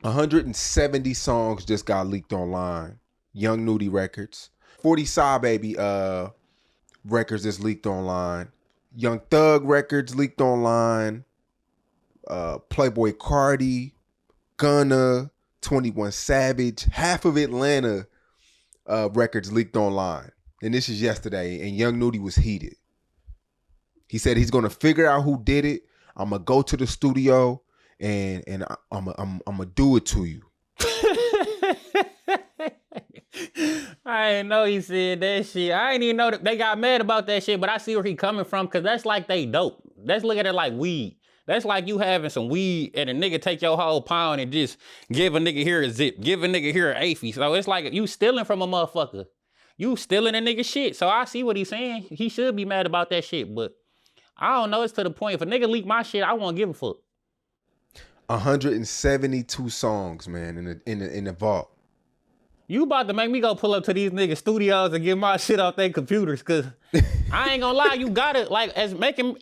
170 songs just got leaked online. Young Nudy records. 40 Saw Baby records is leaked online. Young Thug records leaked online. Playboy Cardi, Gunna, 21 Savage, half of Atlanta records leaked online. And this is yesterday, and Young Nudy was heated. He said he's gonna figure out who did it. I'm gonna go to the studio and I'm gonna do it to you. I didn't know he said that shit. I ain't even know that they got mad about that shit, but I see where he coming from, because that's like they dope. Let's look at it like weed. That's like you having some weed and a nigga take your whole pound and just give a nigga here a zip, give a nigga here an AFI. So it's like you stealing from a motherfucker. You stealing a nigga shit. So I see what he's saying. He should be mad about that shit, but I don't know. It's to the point. If a nigga leak my shit, I won't give a fuck. 172 songs, man, in the vault. You about to make me go pull up to these niggas' studios and get my shit off their computers, cause I ain't gonna lie, you gotta, like, as making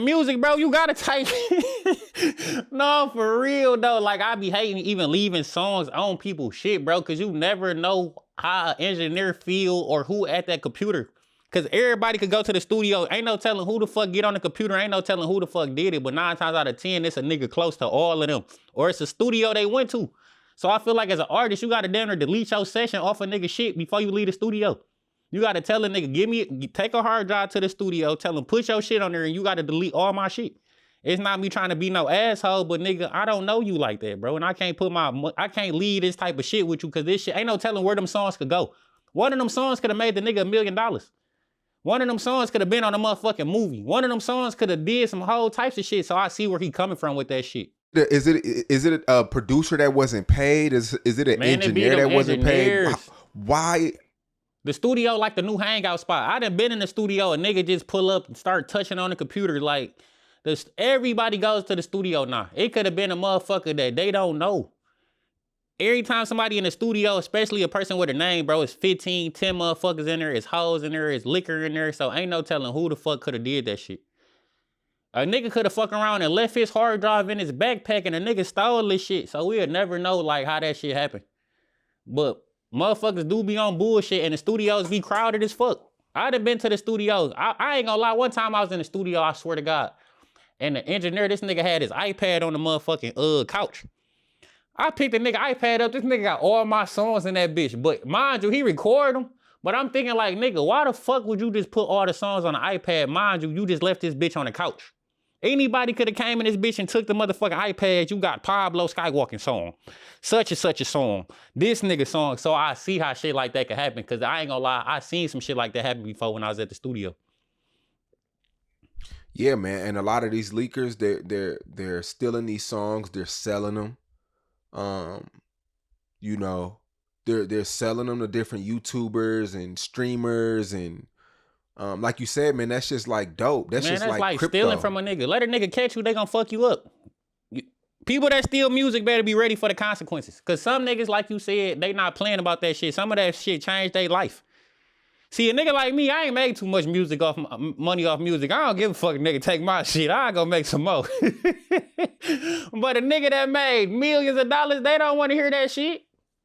music, bro, you gotta type. No, for real though. Like, I be hating even leaving songs on people's shit, bro, cause you never know how an engineer feel or who at that computer. Cause everybody could go to the studio. Ain't no telling who the fuck get on the computer. Ain't no telling who the fuck did it. But 9 times out of 10, it's a nigga close to all of them. Or it's a studio they went to. So I feel like as an artist, you gotta damn near delete your session off a nigga shit before you leave the studio. You gotta tell a nigga, take a hard drive to the studio, tell him put your shit on there, and you gotta delete all my shit. It's not me trying to be no asshole, but nigga, I don't know you like that, bro. And I can't leave this type of shit with you, cause this shit, ain't no telling where them songs could go. One of them songs could have made the nigga $1 million. One of them songs could have been on a motherfucking movie. One of them songs could have did some whole types of shit. So I see where he coming from with that shit. Is it a producer that wasn't paid? Is it an engineer that wasn't paid? Why? The studio like the new hangout spot. I done been in the studio, a nigga just pull up and start touching on the computer. Like, everybody goes to the studio now. It could have been a motherfucker that they don't know. Every time somebody in the studio, especially a person with a name, bro, it's 15, 10 motherfuckers in there, it's hoes in there, it's liquor in there, so ain't no telling who the fuck could have did that shit. A nigga could have fucked around and left his hard drive in his backpack and a nigga stole this shit, so we'll never know, like, how that shit happened. But motherfuckers do be on bullshit and the studios be crowded as fuck. I done been to the studios. I ain't gonna lie, one time I was in the studio, I swear to God, and the engineer, this nigga had his iPad on the motherfucking couch. I picked the nigga iPad up. This nigga got all my songs in that bitch. But mind you, he recorded them. But I'm thinking like, nigga, why the fuck would you just put all the songs on the iPad? Mind you, you just left this bitch on the couch. Anybody could have came in this bitch and took the motherfucking iPad. You got Pablo Skywalkin song. Such and such a song. This nigga song. So I see how shit like that could happen. Because I ain't gonna lie, I seen some shit like that happen before when I was at the studio. Yeah, man. And a lot of these leakers, they're stealing these songs. They're selling them. You know, they're selling them to different YouTubers and streamers, and like you said, man, that's just like dope. That's just like crypto. Stealing from a nigga. Let a nigga catch you, they gonna fuck you up. People that steal music better be ready for the consequences. Cause some niggas, like you said, they not playing about that shit. Some of that shit changed their life. See, a nigga like me, I ain't made too much money off music. I don't give a fuck, nigga, take my shit. I go make some more. But a nigga that made millions of dollars, they don't want to hear that shit.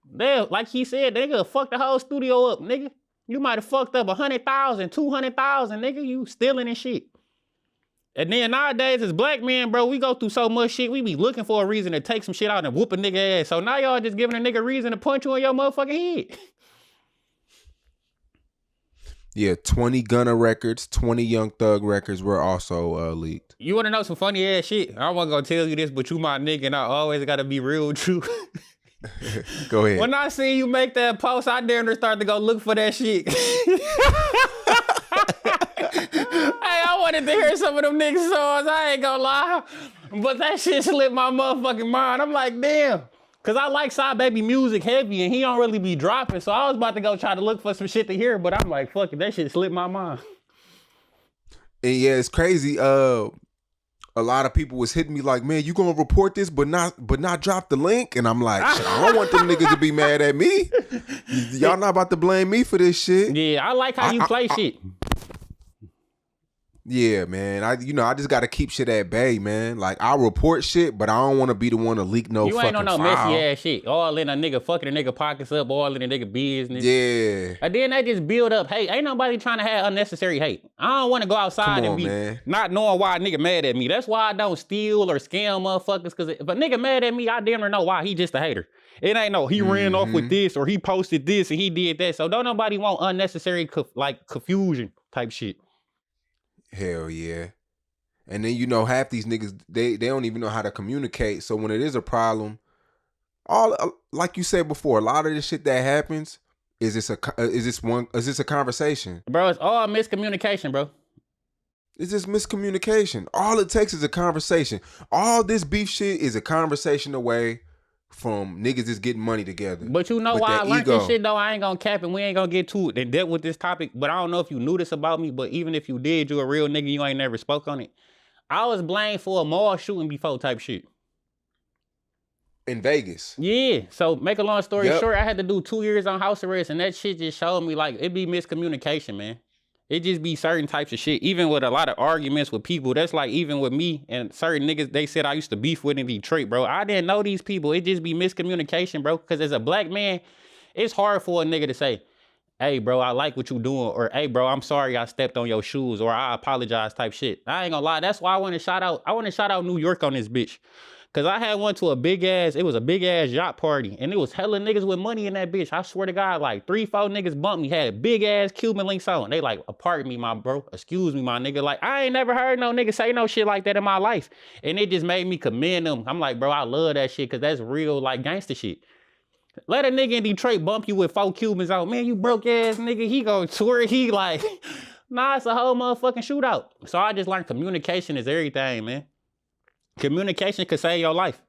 They, like he said, they gonna fuck the whole studio up, nigga. You might have fucked up 100,000, 200,000, nigga. You stealing and shit. And then nowadays, as black men, bro, we go through so much shit. We be looking for a reason to take some shit out and whoop a nigga ass. So now y'all just giving a nigga reason to punch you in your motherfucking head. Yeah, 20 Gunna records, 20 Young Thug records were also leaked. You want to know some funny ass shit? I wasn't going to tell you this, but you my nigga, and I always got to be real true. Go ahead. When I see you make that post, I dare to start to go look for that shit. Hey, I wanted to hear some of them niggas' songs, I ain't gonna lie. But that shit slipped my motherfucking mind. I'm like, damn. Cause I like Side Baby music heavy and he don't really be dropping. So I was about to go try to look for some shit to hear, but I'm like, fuck it, that shit slipped my mind. And yeah, it's crazy. A lot of people was hitting me like, man, you gonna report this but not drop the link? And I'm like, I don't want them niggas to be mad at me. Y'all not about to blame me for this shit. Yeah, I like how you play shit. Yeah, man. I just gotta keep shit at bay, man. Like I report shit, but I don't want to be the one to leak no You ain't on fucking no messy file. ass shit. All in a nigga fucking a nigga pockets up, all in a nigga business. Yeah. And then they just build up hate. Ain't nobody trying to have unnecessary hate. I don't want to go Come outside and on, be man. not knowing why a nigga mad at me. That's why I don't steal or scam motherfuckers. Cause if a nigga mad at me, I damn near know why. He just a hater. It ain't no he ran off with Mm-hmm. this or he posted this and he did that. So don't nobody want unnecessary confusion type shit. Hell yeah. And then half these niggas they don't even know how to communicate. So when it is a problem, all like you said before, a lot of this shit that happens is this a conversation? Bro, it's all miscommunication, bro. It's just miscommunication. All it takes is a conversation. All this beef shit is a conversation away from niggas just getting money together. But you know with why their I learned ego. this shit though? I ain't gonna cap and we ain't gonna get too in depth with this topic. But I don't know if you knew this about me, but even if you did, you a real nigga, you ain't never spoke on it. I was blamed for a mall shooting before type shit. In Vegas. Yeah. So make a long story Yep. short, I had to do 2 years on house arrest, and that shit just showed me like it be miscommunication, man. It just be certain types of shit. Even with a lot of arguments with people, that's like even with me and certain niggas they said I used to beef with in Detroit, bro. I didn't know these people. It just be miscommunication, bro. Because as a black man, it's hard for a nigga to say, hey, bro, I like what you doing, or hey, bro, I'm sorry I stepped on your shoes, or I apologize type shit. I ain't gonna lie. That's why I want to shout out New York on this bitch. Cause I had one to it was a big ass yacht party, and it was hella niggas with money in that bitch. I swear to God, like 3-4 niggas bumped me, had big ass Cuban links on. They like, pardon me, my bro, excuse me, my nigga. Like, I ain't never heard no nigga say no shit like that in my life. And it just made me commend them. I'm like, bro, I love that shit, cause that's real like gangster shit. Let a nigga in Detroit bump you with 4 Cubans on, man, you broke ass nigga. He go tour, he like, nah, it's a whole motherfucking shootout. So I just learned communication is everything, man. Communication could save your life.